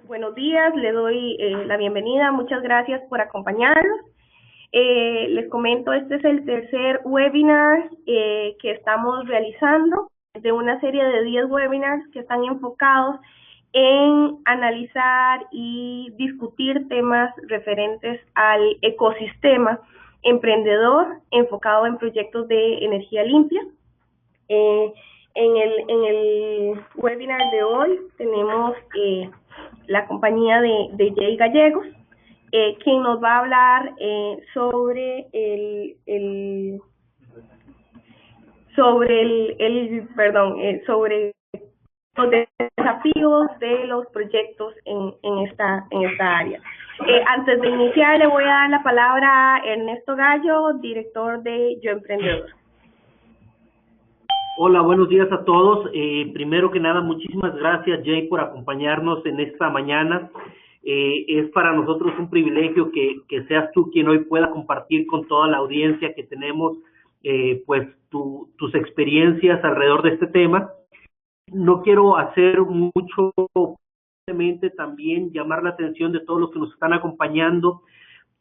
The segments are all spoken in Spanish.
Buenos días, le doy la bienvenida, muchas gracias por acompañarnos. Les comento, este es el tercer webinar que estamos realizando de una serie de 10 webinars que están enfocados en analizar y discutir temas referentes al ecosistema emprendedor enfocado en proyectos de energía limpia. En el webinar de hoy tenemos la compañía de Jay Gallegos, quien nos va a hablar sobre los desafíos de los proyectos en esta área. Antes de iniciar, le voy a dar la palabra a Ernesto Gallo, director de Yo Emprendedor. Hola, buenos días a todos. Primero que nada, muchísimas gracias, Jay, por acompañarnos en esta mañana. Es para nosotros un privilegio que seas tú quien hoy pueda compartir con toda la audiencia que tenemos pues tus experiencias alrededor de este tema. No quiero hacer mucho, simplemente también llamar la atención de todos los que nos están acompañando,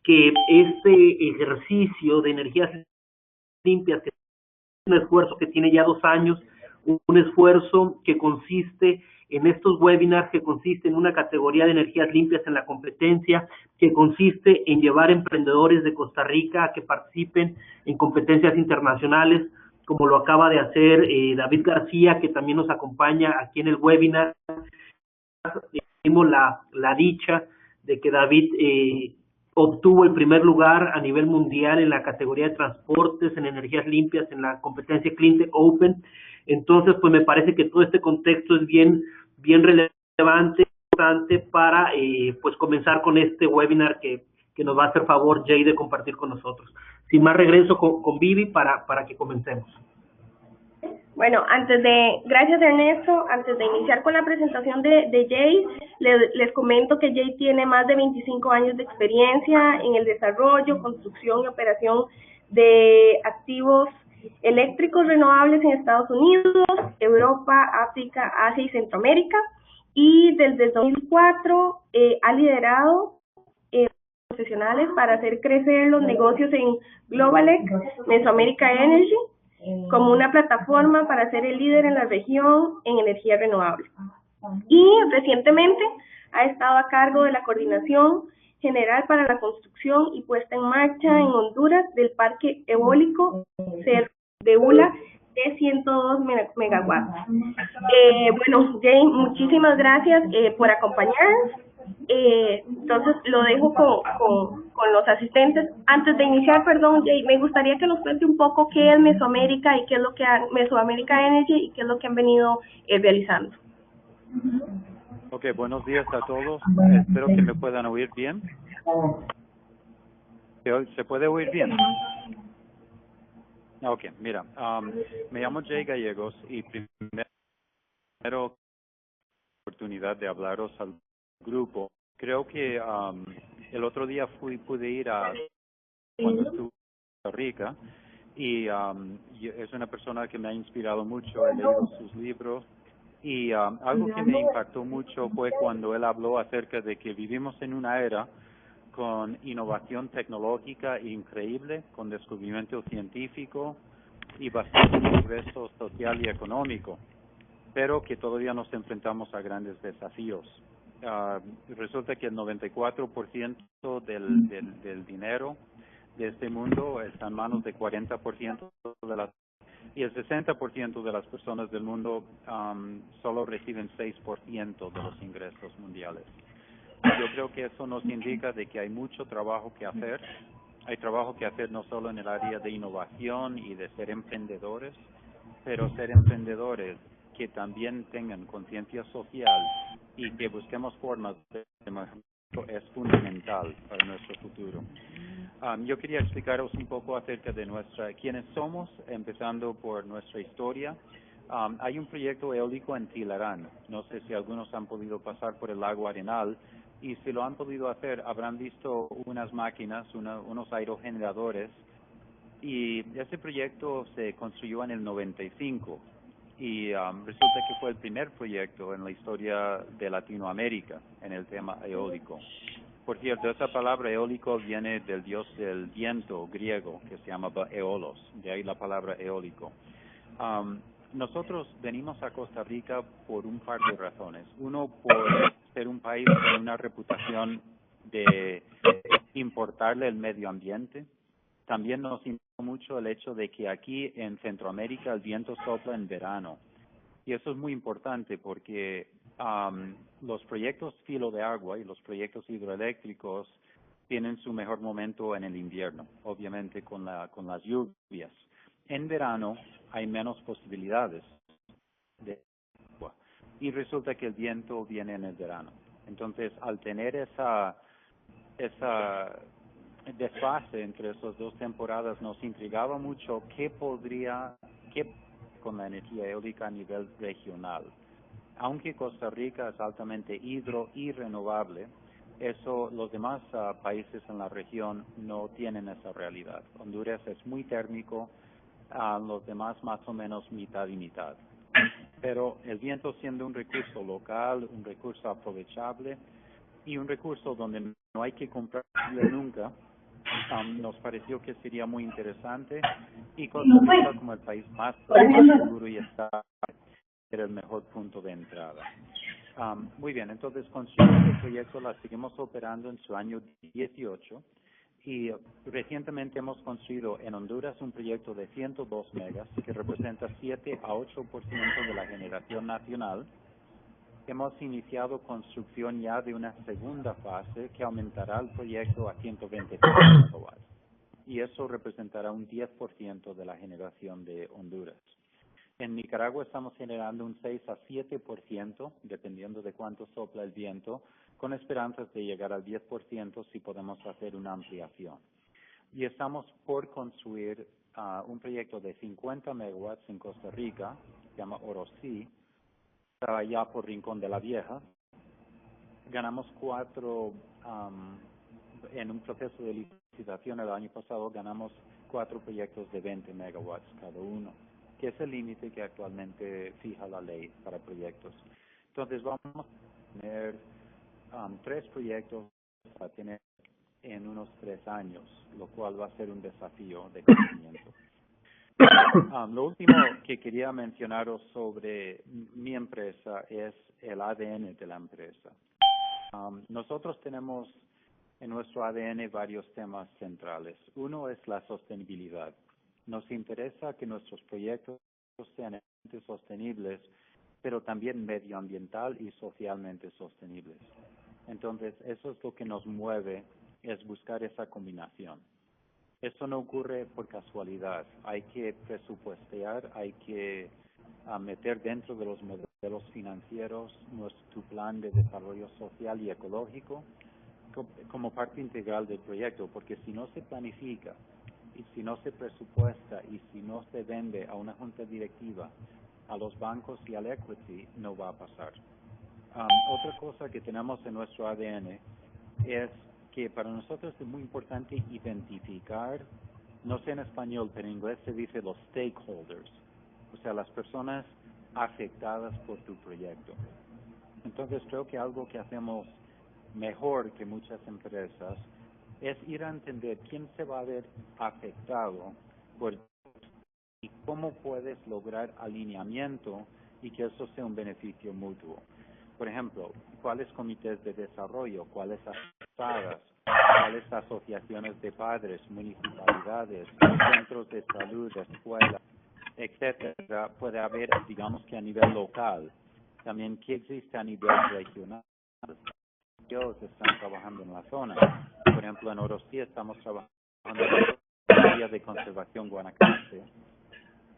que este ejercicio de energías limpias, que un esfuerzo que tiene ya 2 años, un esfuerzo que consiste en estos webinars, que consiste en una categoría de energías limpias en la competencia, que consiste en llevar emprendedores de Costa Rica a que participen en competencias internacionales, como lo acaba de hacer David García, que también nos acompaña aquí en el webinar. Tuvimos la dicha de que David obtuvo el primer lugar a nivel mundial en la categoría de transportes, en energías limpias, en la competencia Cleantech Open. Entonces, pues me parece que todo este contexto es bien relevante, importante para pues comenzar con este webinar que nos va a hacer favor, Jay, de compartir con nosotros. Sin más, regreso con Vivi para que comencemos. Bueno, gracias Ernesto, antes de iniciar con la presentación de Jay, les comento que Jay tiene más de 25 años de experiencia en el desarrollo, construcción y operación de activos eléctricos renovables en Estados Unidos, Europa, África, Asia y Centroamérica, y desde el 2004 ha liderado profesionales para hacer crecer los negocios en Globalec, Mesoamerica Energy, como una plataforma para ser el líder en la región en energía renovable. Y recientemente ha estado a cargo de la coordinación general para la construcción y puesta en marcha en Honduras del parque eólico de ULA de 102 megawatts. Bueno, Jay, muchísimas gracias por acompañarnos. Entonces lo dejo con los asistentes. Antes de iniciar, perdón, Jay, me gustaría que nos cuente un poco qué es Mesoamérica y qué es lo que Mesoamérica Energy y qué es lo que han venido realizando. Ok, buenos días a todos. Espero que me puedan oír bien. ¿Se puede oír bien? Ok, mira, me llamo Jay Gallegos y primero oportunidad de hablaros al grupo. Creo que el otro día pude ir cuando estuve en Costa Rica y es una persona que me ha inspirado mucho, he leído sus libros y algo que me impactó mucho fue cuando él habló acerca de que vivimos en una era con innovación tecnológica increíble, con descubrimiento científico y bastante progreso social y económico, pero que todavía nos enfrentamos a grandes desafíos. Resulta que el 94% del dinero de este mundo está en manos de 40% de las, y el 60% de las personas del mundo solo reciben 6% de los ingresos mundiales. Yo creo que eso nos indica de que hay mucho trabajo que hacer. Hay trabajo que hacer no solo en el área de innovación y de ser emprendedores, pero ser emprendedores que también tengan conciencia social y que busquemos formas de mejoramiento es fundamental para nuestro futuro. Yo quería explicaros un poco acerca de quiénes somos, empezando por nuestra historia. Hay un proyecto eólico en Tilarán. No sé si algunos han podido pasar por el lago Arenal, y si lo han podido hacer, habrán visto unas máquinas, unos aerogeneradores, y ese proyecto se construyó en el 95. y resulta que fue el primer proyecto en la historia de Latinoamérica en el tema eólico. Por cierto, esa palabra eólico viene del dios del viento griego, que se llamaba Eolos, de ahí la palabra eólico. Nosotros venimos a Costa Rica por un par de razones. Uno, por ser un país con una reputación de importarle el medio ambiente. También nos importa mucho el hecho de que aquí en Centroamérica el viento sopla en verano. Y eso es muy importante porque los proyectos filo de agua y los proyectos hidroeléctricos tienen su mejor momento en el invierno, obviamente con las lluvias. En verano hay menos posibilidades de agua y resulta que el viento viene en el verano. Entonces, al tener esa desfase entre esas dos temporadas, nos intrigaba mucho qué con la energía eólica a nivel regional. Aunque Costa Rica es altamente hidro y renovable, los demás países en la región no tienen esa realidad. Honduras es muy térmico, los demás más o menos mitad y mitad. Pero el viento, siendo un recurso local, un recurso aprovechable y un recurso donde no hay que comprarle nunca, nos pareció que sería muy interesante, y Costa Rica, como el país más seguro y estable, era el mejor punto de entrada. Muy bien, entonces construimos el proyecto, la seguimos operando en su año 18 y recientemente hemos construido en Honduras un proyecto de 102 megas que representa 7 a 8% de la generación nacional. Hemos iniciado construcción ya de una segunda fase que aumentará el proyecto a 120 megawatts y eso representará un 10% de la generación de Honduras. En Nicaragua estamos generando un 6 a 7%, dependiendo de cuánto sopla el viento, con esperanzas de llegar al 10% si podemos hacer una ampliación. Y estamos por construir un proyecto de 50 megawatts en Costa Rica, se llama Orosí, allá por Rincón de la Vieja. Ganamos 4, en un proceso de licitación el año pasado, ganamos 4 proyectos de 20 megawatts cada uno, que es el límite que actualmente fija la ley para proyectos. Entonces vamos a tener 3 proyectos a tener en unos 3 años, lo cual va a ser un desafío de crecimiento. Lo último que quería mencionaros sobre mi empresa es el ADN de la empresa. Nosotros tenemos en nuestro ADN varios temas centrales. Uno es la sostenibilidad. Nos interesa que nuestros proyectos sean sostenibles, pero también medioambiental y socialmente sostenibles. Entonces, eso es lo que nos mueve, es buscar esa combinación. Eso no ocurre por casualidad. Hay que presupuestear, hay que meter dentro de los modelos financieros tu plan de desarrollo social y ecológico como parte integral del proyecto, porque si no se planifica, y si no se presupuesta, y si no se vende a una junta directiva, a los bancos y al equity, no va a pasar. Otra cosa que tenemos en nuestro ADN es que para nosotros es muy importante identificar, no sé en español, pero en inglés se dice los stakeholders, o sea, las personas afectadas por tu proyecto. Entonces creo que algo que hacemos mejor que muchas empresas es ir a entender quién se va a ver afectado por y cómo puedes lograr alineamiento y que eso sea un beneficio mutuo. Por ejemplo, ¿cuáles comités de desarrollo, cuáles asociadas, cuáles asociaciones de padres, municipalidades, centros de salud, escuelas, etcétera, puede haber, digamos que a nivel local? También, ¿qué existe a nivel regional? Ellos están trabajando en la zona. Por ejemplo, en Orosí estamos trabajando en la área de conservación Guanacaste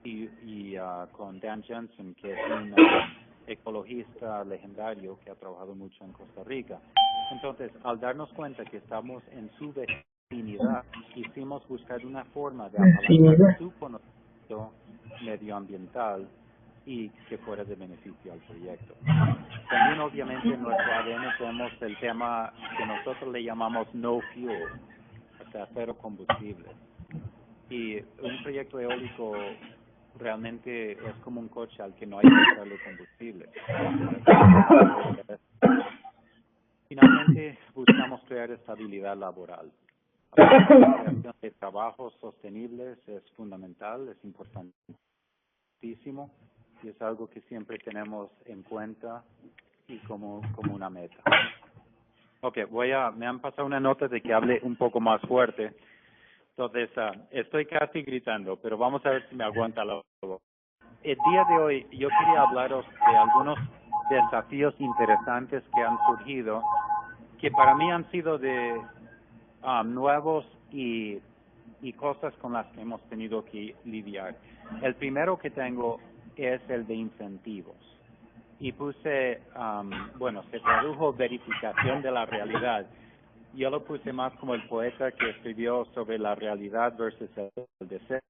y con Dan Jensen, que es un ecologista legendario que ha trabajado mucho en Costa Rica. Entonces, al darnos cuenta que estamos en su vecinidad, quisimos buscar una forma de apalancar su conocimiento medioambiental y que fuera de beneficio al proyecto. También, obviamente, en nuestro ADN tenemos el tema que nosotros le llamamos no fuel, o sea, cero combustible. Y un proyecto eólico realmente es como un coche al que no hay que echarle combustible. Finalmente, buscamos crear estabilidad laboral. La creación de trabajos sostenibles es fundamental, es importantísimo y es algo que siempre tenemos en cuenta y como una meta. Ok, me han pasado una nota de que hable un poco más fuerte. Entonces, estoy casi gritando, pero vamos a ver si me aguanta la voz. El día de hoy yo quería hablaros de algunos desafíos interesantes que han surgido, que para mí han sido de nuevos y cosas con las que hemos tenido que lidiar. El primero que tengo es el de incentivos. Y puse, se tradujo verificación de la realidad. Yo lo puse más como el poeta que escribió sobre la realidad versus el deseo.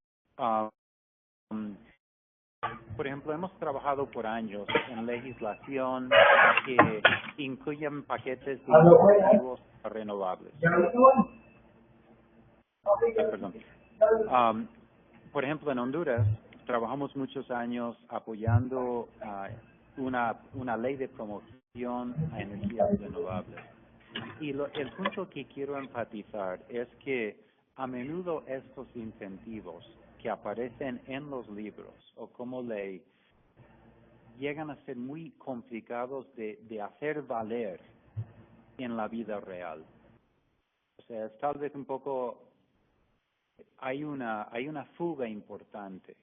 Por ejemplo, hemos trabajado por años en legislación que incluyen paquetes de incentivos renovables. Perdón. Por ejemplo, en Honduras trabajamos muchos años apoyando una ley de promoción a energías renovables. Y el punto que quiero enfatizar es que a menudo estos incentivos que aparecen en los libros o como ley llegan a ser muy complicados de hacer valer en la vida real. O sea, es tal vez un poco, hay una fuga importante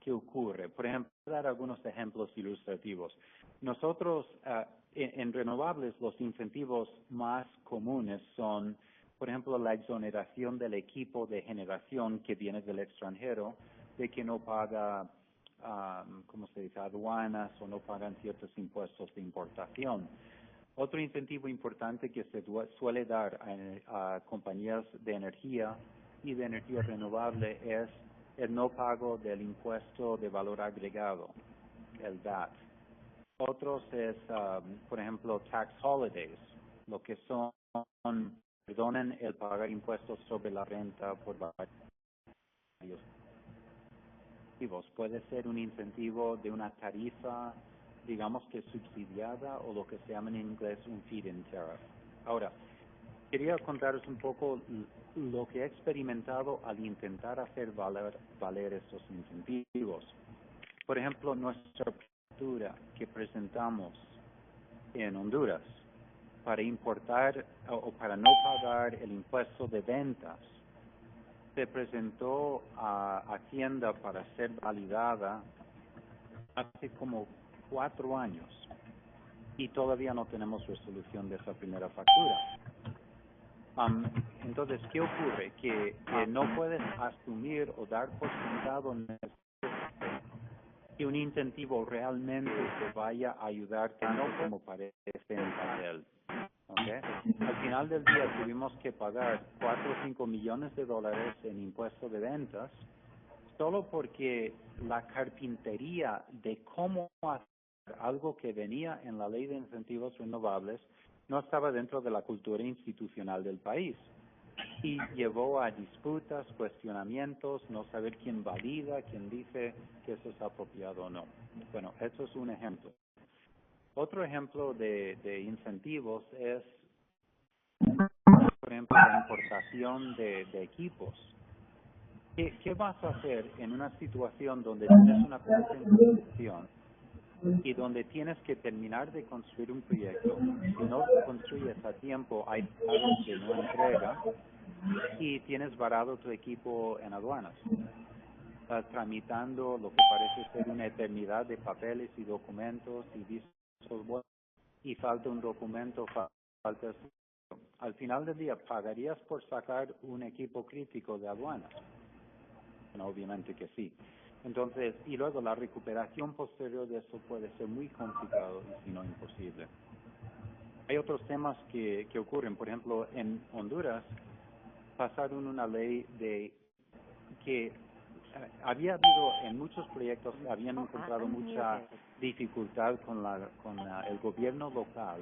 que ocurre. Por ejemplo, voy a dar algunos ejemplos ilustrativos. Nosotros, en renovables, los incentivos más comunes son, por ejemplo, la exoneración del equipo de generación que viene del extranjero, de que no paga, ¿cómo se dice?, aduanas o no pagan ciertos impuestos de importación. Otro incentivo importante que se suele dar a compañías de energía y de energía renovable es el no pago del impuesto de valor agregado, el VAT. Otros es, por ejemplo, tax holidays, lo que perdonan el pagar impuestos sobre la renta por varios motivos. Puede ser un incentivo de una tarifa, digamos que subsidiada, o lo que se llama en inglés un feed-in tariff. Ahora, quería contaros un poco lo que he experimentado al intentar hacer valer estos incentivos. Por ejemplo, nuestra factura que presentamos en Honduras para importar o para no pagar el impuesto de ventas se presentó a Hacienda para ser validada hace como 4 años y todavía no tenemos resolución de esa primera factura. Entonces, ¿qué ocurre? Que no puedes asumir o dar por sentado que un incentivo realmente te vaya a ayudarte, no como parece en papel. ¿Okay? Al final del día tuvimos que pagar 4 o 5 millones de dólares en impuesto de ventas solo porque la carpintería de cómo hacer algo que venía en la ley de incentivos renovables no estaba dentro de la cultura institucional del país y llevó a disputas, cuestionamientos, no saber quién valida, quién dice que eso es apropiado o no. Bueno, eso es un ejemplo. Otro ejemplo de incentivos es, por ejemplo, la importación de equipos. ¿Qué vas a hacer en una situación donde tienes una planta en construcción y donde tienes que terminar de construir un proyecto? Si no construyes a tiempo, hay pagos que no entrega y tienes varado tu equipo en aduanas. Estás tramitando lo que parece ser una eternidad de papeles y documentos y vistos buenos y falta un documento, falta esto. Al final del día, ¿pagarías por sacar un equipo crítico de aduanas? Bueno, obviamente que sí. Entonces, y luego la recuperación posterior de eso puede ser muy complicado y si no imposible. Hay otros temas que ocurren. Por ejemplo, en Honduras pasaron una ley de que había habido en muchos proyectos, habían encontrado mucha dificultad con el gobierno local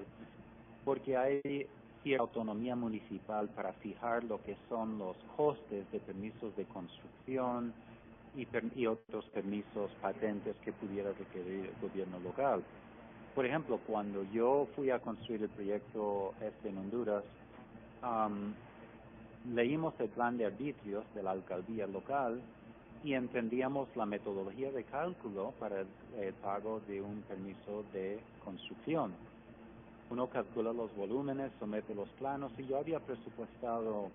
porque hay cierta autonomía municipal para fijar lo que son los costes de permisos de construcción, y otros permisos, patentes que pudiera requerir el gobierno local. Por ejemplo, cuando yo fui a construir el proyecto en Honduras, leímos el plan de arbitrios de la alcaldía local y entendíamos la metodología de cálculo para el pago de un permiso de construcción. Uno calcula los volúmenes, somete los planos, y yo había presupuestado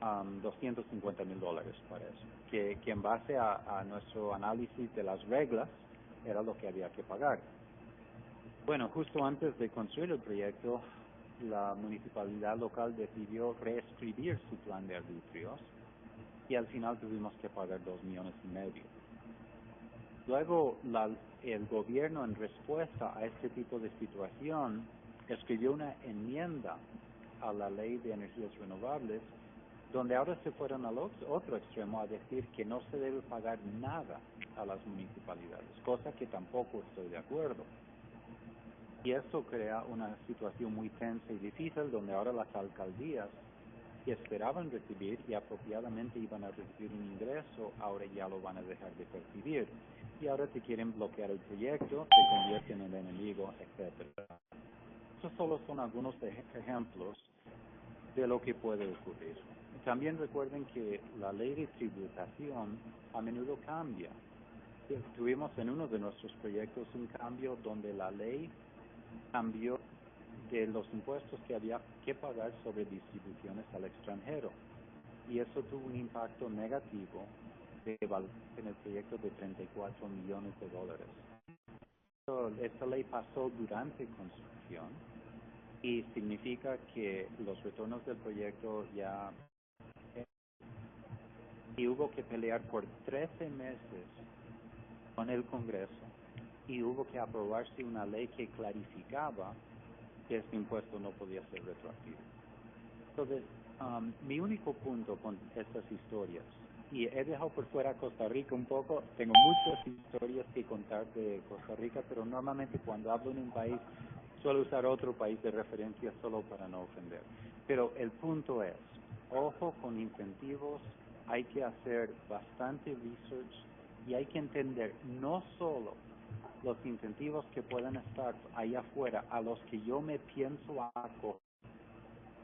$250,000 para eso, que en base a nuestro análisis de las reglas era lo que había que pagar. Bueno, justo antes de construir el proyecto, la municipalidad local decidió reescribir su plan de arbitrios y al final tuvimos que pagar $2,5 millones. Luego, el gobierno, en respuesta a este tipo de situación, escribió una enmienda a la ley de energías renovables, donde ahora se fueron al otro extremo a decir que no se debe pagar nada a las municipalidades, cosa que tampoco estoy de acuerdo. Y eso crea una situación muy tensa y difícil, donde ahora las alcaldías que esperaban recibir y apropiadamente iban a recibir un ingreso, ahora ya lo van a dejar de percibir. Y ahora te quieren bloquear el proyecto, te convierten en el enemigo, etc. Estos solo son algunos ejemplos de lo que puede ocurrir. También recuerden que la ley de tributación a menudo cambia. Tuvimos en uno de nuestros proyectos un cambio donde la ley cambió de los impuestos que había que pagar sobre distribuciones al extranjero, y eso tuvo un impacto negativo en el proyecto de $34 millones. Esta ley pasó durante construcción y significa que los retornos del proyecto ya y hubo que pelear por 13 meses con el Congreso y hubo que aprobarse una ley que clarificaba que este impuesto no podía ser retroactivo. Entonces, mi único punto con estas historias, y he dejado por fuera Costa Rica un poco, tengo muchas historias que contar de Costa Rica, pero normalmente cuando hablo en un país suelo usar otro país de referencia solo para no ofender. Pero el punto es, ojo con incentivos, hay que hacer bastante research y hay que entender no solo los incentivos que pueden estar allá afuera a los que yo me pienso acoger,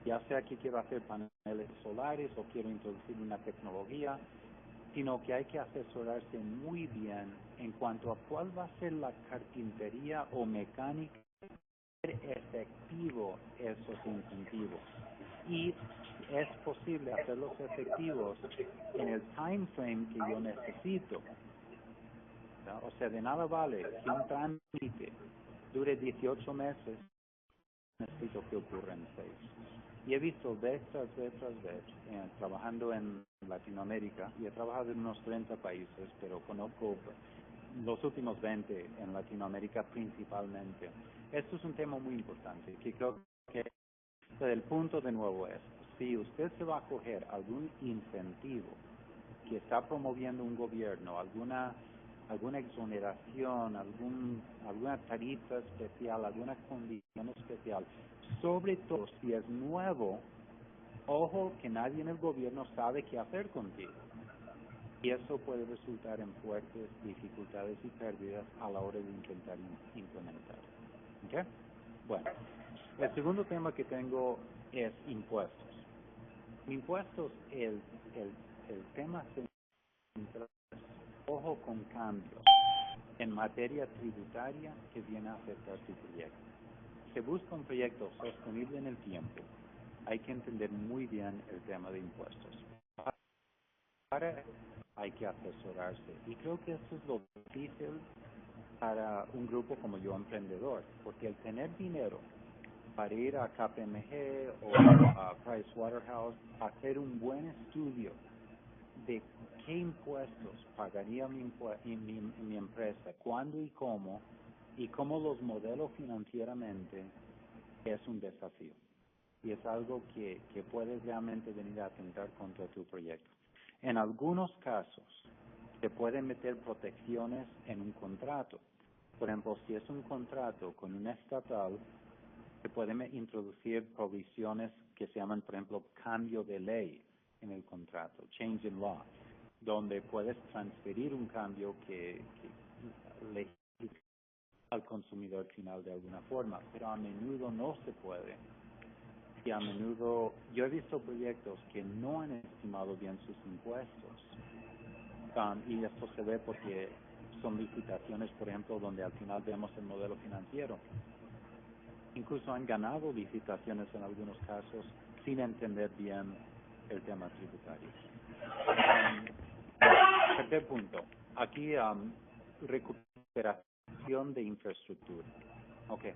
ya sea que quiero hacer paneles solares o quiero introducir una tecnología, sino que hay que asesorarse muy bien en cuanto a cuál va a ser la carpintería o mecánica efectivo esos incentivos, y es posible hacerlos efectivos en el time frame que yo necesito. ¿No? O sea, de nada vale que un trámite dure 18 meses, necesito que ocurra en 6. Y he visto vez tras vez trabajando en Latinoamérica, y he trabajado en unos 30 países, pero conozco los últimos 20 en Latinoamérica principalmente. Esto es un tema muy importante, que creo que el punto de nuevo es, si usted se va a coger algún incentivo que está promoviendo un gobierno, alguna exoneración, alguna tarifa especial, alguna condición especial, sobre todo si es nuevo, ojo que nadie en el gobierno sabe qué hacer contigo. Y eso puede resultar en fuertes dificultades y pérdidas a la hora de intentar implementar. ¿Okay? Bueno, el segundo tema que tengo es impuestos. Impuestos, el tema central, ojo con cambios en materia tributaria que viene a afectar tu proyecto. Se busca un proyecto sostenible en el tiempo, hay que entender muy bien el tema de impuestos. Para hay que asesorarse, y creo que eso es lo difícil para un grupo como Yo Emprendedor, porque el tener dinero para ir a KPMG o a Pricewaterhouse a hacer un buen estudio de qué impuestos pagaría mi empresa, cuándo y cómo los modelo financieramente, es un desafío. Y es algo que puede realmente venir a atentar contra tu proyecto. En algunos casos, se pueden meter protecciones en un contrato. Por ejemplo, si es un contrato con una estatal, se pueden introducir provisiones que se llaman, por ejemplo, cambio de ley en el contrato, change in law. donde puedes transferir un cambio que le al consumidor final de alguna forma, pero a menudo no se puede. Y a menudo yo he visto proyectos que no han estimado bien sus impuestos. Y esto se ve porque son licitaciones, por ejemplo, donde al final vemos el modelo financiero. Incluso han ganado licitaciones en algunos casos sin entender bien el tema tributario. Tercer punto. Aquí recuperación de infraestructura. Okay.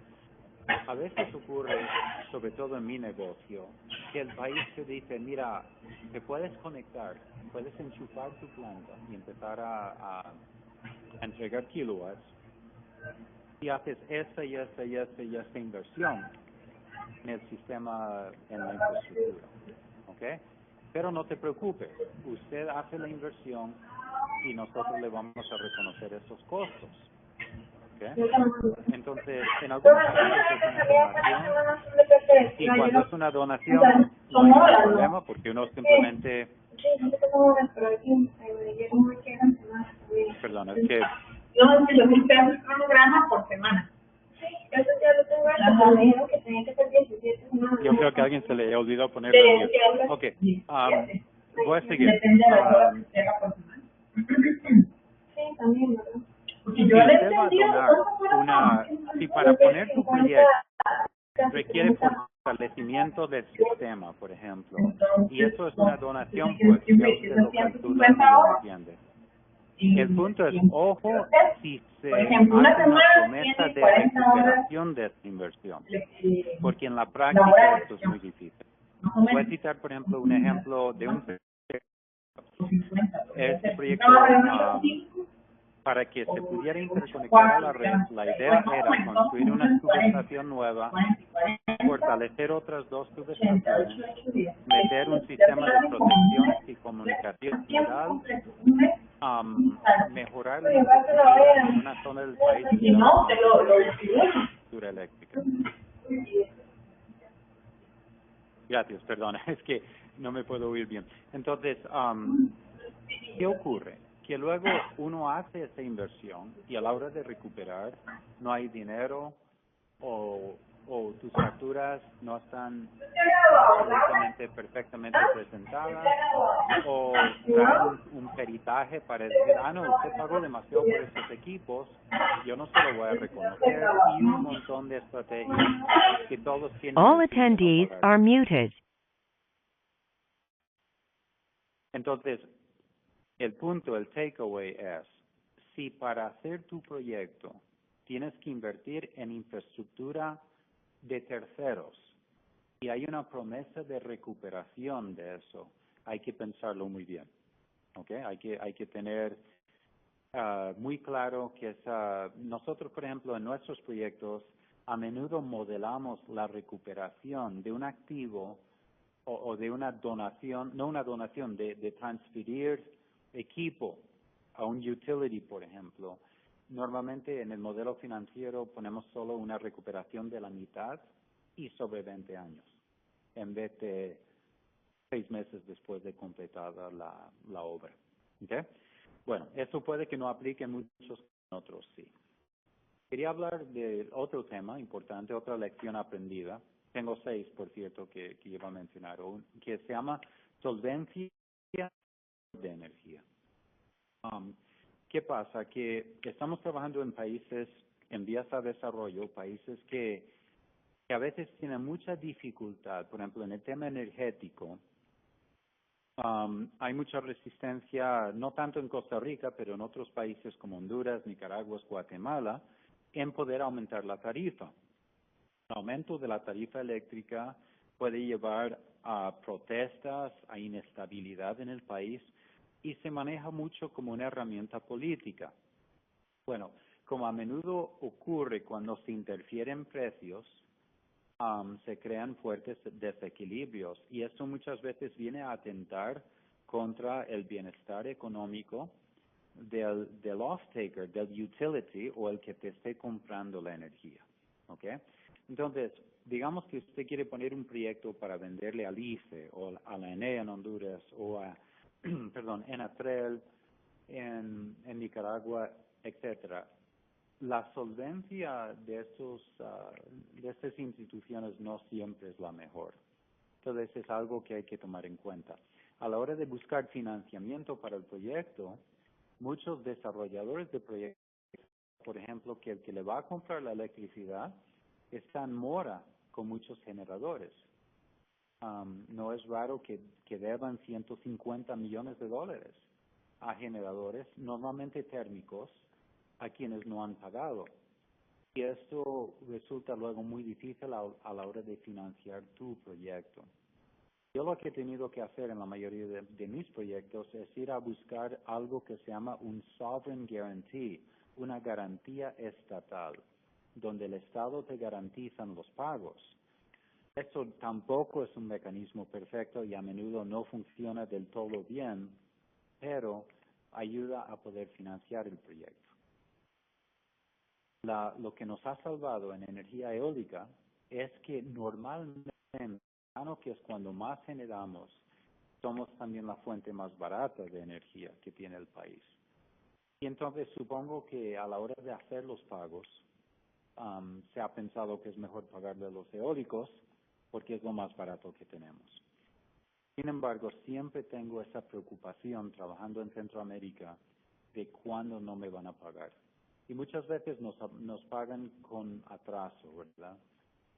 A veces ocurre, sobre todo en mi negocio, que el país te dice, mira, te puedes conectar, puedes enchufar tu planta y empezar a entregar kilowatts y haces esta y esta y esta y esta inversión en el sistema, en la infraestructura. ¿Ok? Pero no te preocupes, usted hace la inversión y nosotros le vamos a reconocer esos costos. ¿Okay? Entonces, en algunos casos es una donación, y cuando es una donación no hay ningún problema porque uno simplemente... Perdón, es que... No, es que los 1,000 pesos cronograma por semana. Sí, eso ya lo tengo. Me dijeron que tenía que ser 17 semanas. Yo creo que a alguien se le olvidó ponerlo en mute. Ok, voy a seguir. Depende de la hora que se haga por semana. Sí, también, ¿verdad? Si usted va a donar si para poner tu proyecto requiere fortalecimiento del sistema, por ejemplo, y eso es una donación, pues ya usted lo calcula y lo entiende. El punto es, ojo, si se hace una promesa de recuperación de esta inversión, porque en la práctica esto es muy difícil. Voy a citar, por ejemplo, un ejemplo de un proyecto. Este proyecto, para que se pudiera interconectar a la red, la idea era construir una subestación nueva, fortalecer otras 2 subestaciones, meter un sistema de protección y comunicación general, mejorar la infraestructura en una zona del país que no infraestructura eléctrica. Gracias, perdona, es que no me puedo oír bien. Entonces, ¿qué ocurre? Que luego uno hace esa inversión y a la hora de recuperar no hay dinero o tus facturas no están perfectamente presentadas o traen un peritaje para decir, no, usted pagó demasiado por estos equipos, yo no se lo voy a reconocer, y un montón de estrategias que todos tienen. All attendees are muted. Entonces, el punto, el takeaway es, si para hacer tu proyecto tienes que invertir en infraestructura de terceros y hay una promesa de recuperación de eso, hay que pensarlo muy bien. ¿Okay? Hay que tener muy claro que nosotros, por ejemplo, en nuestros proyectos, a menudo modelamos la recuperación de un activo o de una donación, no una donación, de transferir equipo a un utility, por ejemplo. Normalmente en el modelo financiero ponemos solo una recuperación de la mitad y sobre 20 años, en vez de 6 meses después de completada la obra. ¿Okay? Bueno, eso puede que no aplique en muchos, en otros sí. Quería hablar de otro tema importante, otra lección aprendida. Tengo 6, por cierto, que iba a mencionar, que se llama solvencia de energía. ¿Qué pasa? Que estamos trabajando en países en vías de desarrollo, países que a veces tienen mucha dificultad. Por ejemplo, en el tema energético, hay mucha resistencia, no tanto en Costa Rica, pero en otros países como Honduras, Nicaragua, Guatemala, en poder aumentar la tarifa. El aumento de la tarifa eléctrica puede llevar a protestas, a inestabilidad en el país, y se maneja mucho como una herramienta política. Bueno, como a menudo ocurre cuando se interfieren precios, se crean fuertes desequilibrios, y esto muchas veces viene a atentar contra el bienestar económico del off-taker, del utility o el que te esté comprando la energía. ¿Okay? Entonces, digamos que usted quiere poner un proyecto para venderle al ICE o a la ENEA en Honduras o a perdón, en Atrel, en Nicaragua, etcétera. La solvencia de estas instituciones no siempre es la mejor. Entonces es algo que hay que tomar en cuenta. A la hora de buscar financiamiento para el proyecto, muchos desarrolladores de proyectos, por ejemplo, que el que le va a comprar la electricidad está en mora con muchos generadores. No es raro que deban 150 millones de dólares a generadores, normalmente térmicos, a quienes no han pagado. Y esto resulta luego muy difícil a la hora de financiar tu proyecto. Yo lo que he tenido que hacer en la mayoría de mis proyectos es ir a buscar algo que se llama un sovereign guarantee, una garantía estatal, donde el Estado te garantiza los pagos. Esto tampoco es un mecanismo perfecto y a menudo no funciona del todo bien, pero ayuda a poder financiar el proyecto. Lo que nos ha salvado en energía eólica es que normalmente, que es cuando más generamos, somos también la fuente más barata de energía que tiene el país. Y entonces supongo que a la hora de hacer los pagos, se ha pensado que es mejor pagarle a los eólicos porque es lo más barato que tenemos. Sin embargo, siempre tengo esa preocupación trabajando en Centroamérica de cuándo no me van a pagar. Y muchas veces nos pagan con atraso, ¿verdad?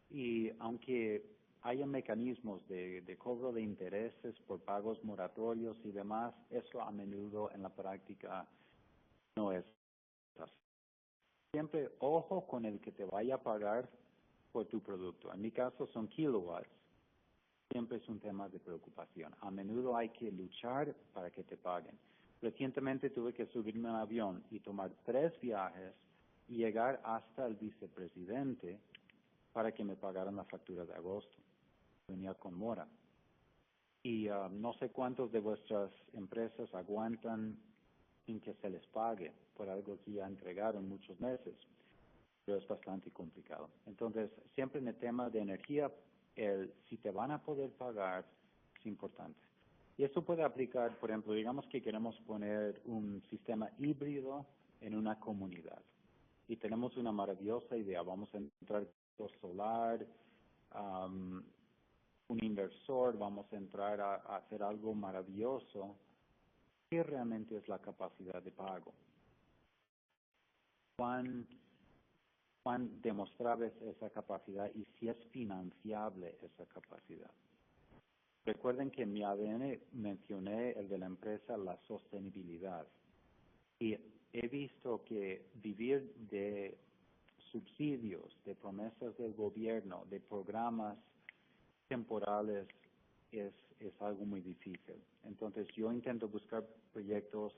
Y aunque haya mecanismos de cobro de intereses por pagos moratorios y demás, eso a menudo en la práctica no es así. Siempre ojo con el que te vaya a pagar por tu producto. En mi caso son kilowatts. Siempre es un tema de preocupación. A menudo hay que luchar para que te paguen. Recientemente tuve que subirme a un avión y tomar 3 viajes y llegar hasta el vicepresidente para que me pagaran la factura de agosto. Venía con mora. Y no sé cuántos de vuestras empresas aguantan sin que se les pague por algo que ya entregaron muchos meses, pero es bastante complicado. Entonces, siempre en el tema de energía, si te van a poder pagar es importante. Y esto puede aplicar, por ejemplo, digamos que queremos poner un sistema híbrido en una comunidad. Y tenemos una maravillosa idea, vamos a entrar con solar, un inversor, vamos a entrar a hacer algo maravilloso. ¿Qué realmente es la capacidad de pago? ¿Cuán demostrable es esa capacidad y si es financiable esa capacidad? Recuerden que en mi ADN mencioné el de la empresa, la sostenibilidad. Y he visto que vivir de subsidios, de promesas del gobierno, de programas temporales, es algo muy difícil. Entonces yo intento buscar proyectos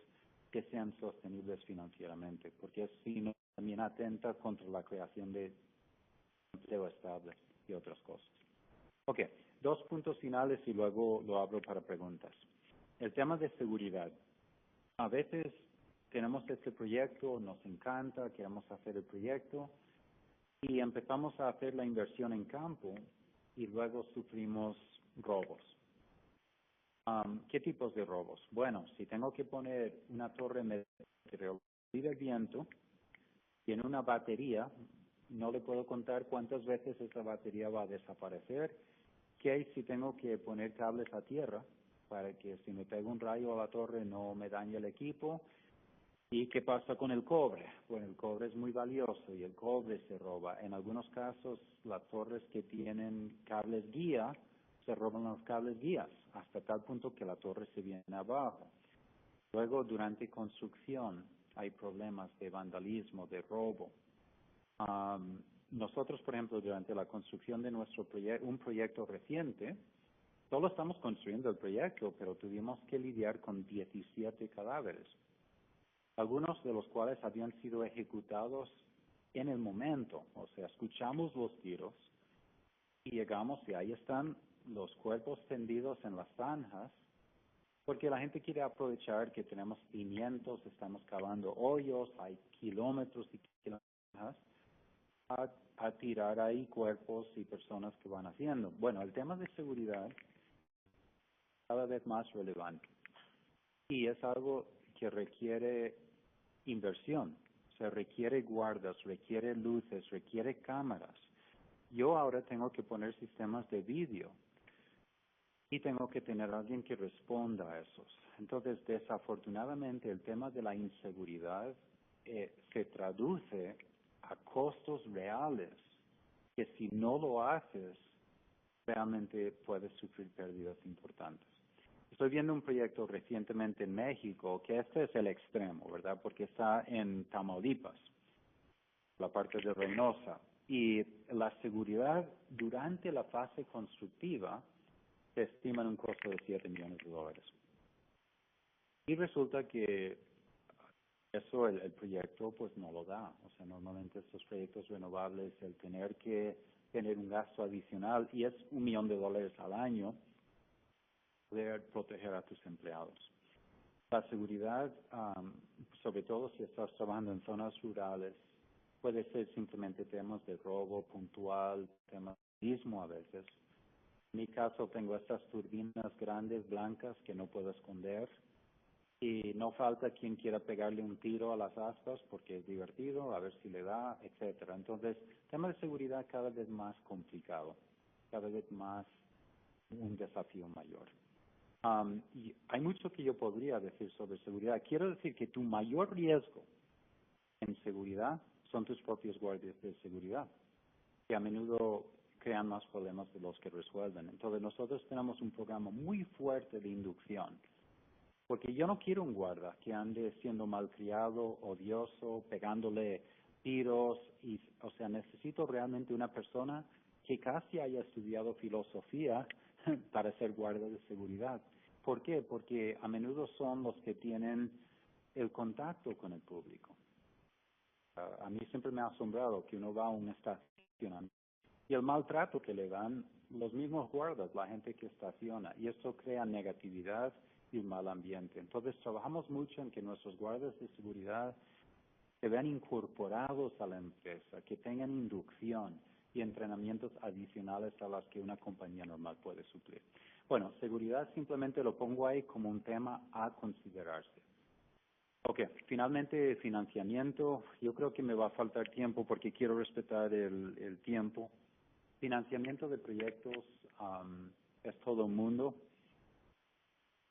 que sean sostenibles financieramente, porque si no, también atenta contra la creación de empleo estable y otras cosas. Ok, 2 puntos finales y luego lo abro para preguntas. El tema de seguridad. A veces tenemos este proyecto, nos encanta, queremos hacer el proyecto y empezamos a hacer la inversión en campo y luego sufrimos robos. ¿Qué tipos de robos? Bueno, si tengo que poner una torre meteorológica de viento y en una batería, no le puedo contar cuántas veces esa batería va a desaparecer. ¿Qué hay si tengo que poner cables a tierra para que si me pega un rayo a la torre no me dañe el equipo? ¿Y qué pasa con el cobre? Bueno, el cobre es muy valioso y el cobre se roba. En algunos casos, las torres que tienen cables guía, se roban los cables guías, hasta tal punto que la torre se viene abajo. Luego, durante construcción, hay problemas de vandalismo, de robo. Nosotros, por ejemplo, durante la construcción de nuestro proyecto, un proyecto reciente, solo estamos construyendo el proyecto, pero tuvimos que lidiar con 17 cadáveres. Algunos de los cuales habían sido ejecutados en el momento, o sea, escuchamos los tiros y llegamos y ahí están los cuerpos tendidos en las zanjas, porque la gente quiere aprovechar que tenemos cimientos, estamos cavando hoyos, hay kilómetros y kilómetros a tirar ahí cuerpos y personas que van haciendo. Bueno, el tema de seguridad es cada vez más relevante. y es algo que requiere inversión, se requiere guardas, requiere luces, requiere cámaras. Yo ahora tengo que poner sistemas de vídeo y tengo que tener alguien que responda a esos. Entonces, desafortunadamente, el tema de la inseguridad se traduce a costos reales que si no lo haces, realmente puedes sufrir pérdidas importantes. Estoy viendo un proyecto recientemente en México, que este es el extremo, ¿verdad? Porque está en Tamaulipas, la parte de Reynosa. Y la seguridad durante la fase constructiva se estima en un costo de $7 millones. Y resulta que eso el proyecto pues no lo da. O sea, normalmente estos proyectos renovables, el tener que tener un gasto adicional, y es $1 millón al año, poder proteger a tus empleados. La seguridad, sobre todo si estás trabajando en zonas rurales, puede ser simplemente temas de robo puntual, temas de mismo a veces. En mi caso tengo estas turbinas grandes, blancas, que no puedo esconder, y no falta quien quiera pegarle un tiro a las aspas porque es divertido, a ver si le da, etcétera. Entonces, tema de seguridad cada vez más complicado, cada vez más un desafío mayor. Y hay mucho que yo podría decir sobre seguridad. Quiero decir que tu mayor riesgo en seguridad son tus propios guardias de seguridad, que a menudo crean más problemas de los que resuelven. Entonces nosotros tenemos un programa muy fuerte de inducción, porque yo no quiero un guarda que ande siendo malcriado, odioso, pegándole tiros, o sea, necesito realmente una persona que casi haya estudiado filosofía para ser guardia de seguridad. ¿Por qué? Porque a menudo son los que tienen el contacto con el público. A mí siempre me ha asombrado que uno va a una estación y el maltrato que le dan los mismos guardas, la gente que estaciona, y esto crea negatividad y un mal ambiente. Entonces trabajamos mucho en que nuestros guardas de seguridad se vean incorporados a la empresa, que tengan inducción y entrenamientos adicionales a las que una compañía normal puede suplir. Bueno, seguridad simplemente lo pongo ahí como un tema a considerarse. Ok, finalmente financiamiento. Yo creo que me va a faltar tiempo porque quiero respetar el tiempo. Financiamiento de proyectos es todo un mundo.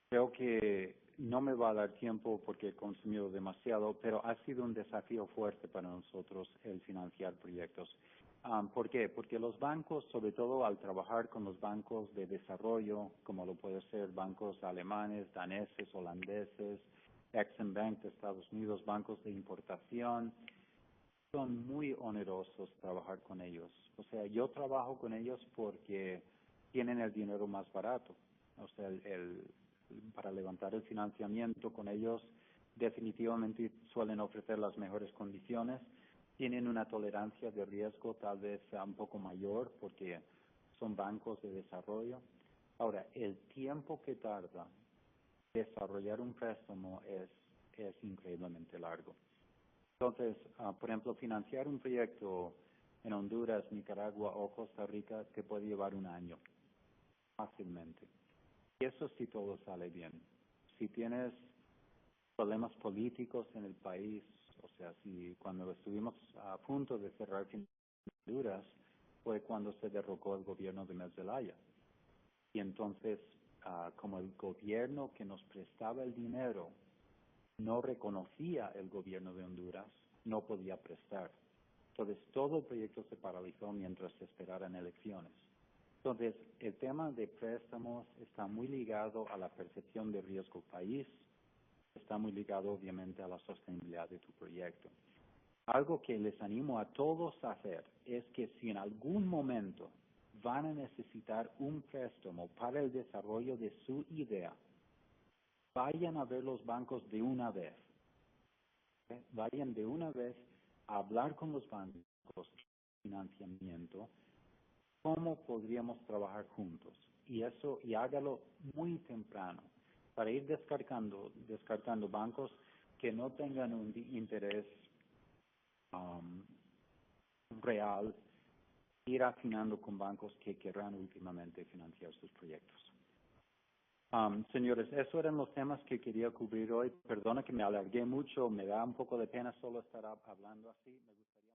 Creo que no me va a dar tiempo porque he consumido demasiado, pero ha sido un desafío fuerte para nosotros el financiar proyectos. ¿Por qué? Porque los bancos, sobre todo al trabajar con los bancos de desarrollo, como lo puede ser bancos alemanes, daneses, holandeses, Exim Bank de Estados Unidos, bancos de importación, son muy onerosos trabajar con ellos. O sea, yo trabajo con ellos porque tienen el dinero más barato. O sea, para levantar el financiamiento con ellos definitivamente suelen ofrecer las mejores condiciones. Tienen una tolerancia de riesgo tal vez un poco mayor porque son bancos de desarrollo. Ahora, el tiempo que tarda desarrollar un préstamo es increíblemente largo. Entonces, por ejemplo, financiar un proyecto en Honduras, Nicaragua o Costa Rica te puede llevar un año fácilmente. Y eso si todo sale bien. Si tienes problemas políticos en el país, o sea, si cuando estuvimos a punto de cerrar Honduras fue cuando se derrocó el gobierno de Zelaya. Y entonces, como el gobierno que nos prestaba el dinero no reconocía el gobierno de Honduras, no podía prestar. Entonces, todo el proyecto se paralizó mientras se esperaran elecciones. Entonces, el tema de préstamos está muy ligado a la percepción de riesgo país, está muy ligado obviamente a la sostenibilidad de tu proyecto. Algo que les animo a todos a hacer es que si en algún momento van a necesitar un préstamo para el desarrollo de su idea, vayan a ver los bancos de una vez. ¿Okay? Vayan de una vez a hablar con los bancos de financiamiento, cómo podríamos trabajar juntos. Y hágalo muy temprano, para ir descartando bancos que no tengan un interés real, ir afinando con bancos que querrán últimamente financiar sus proyectos. Señores, esos eran los temas que quería cubrir hoy. Perdona que me alargué mucho, me da un poco de pena solo estar hablando así. Me gustaría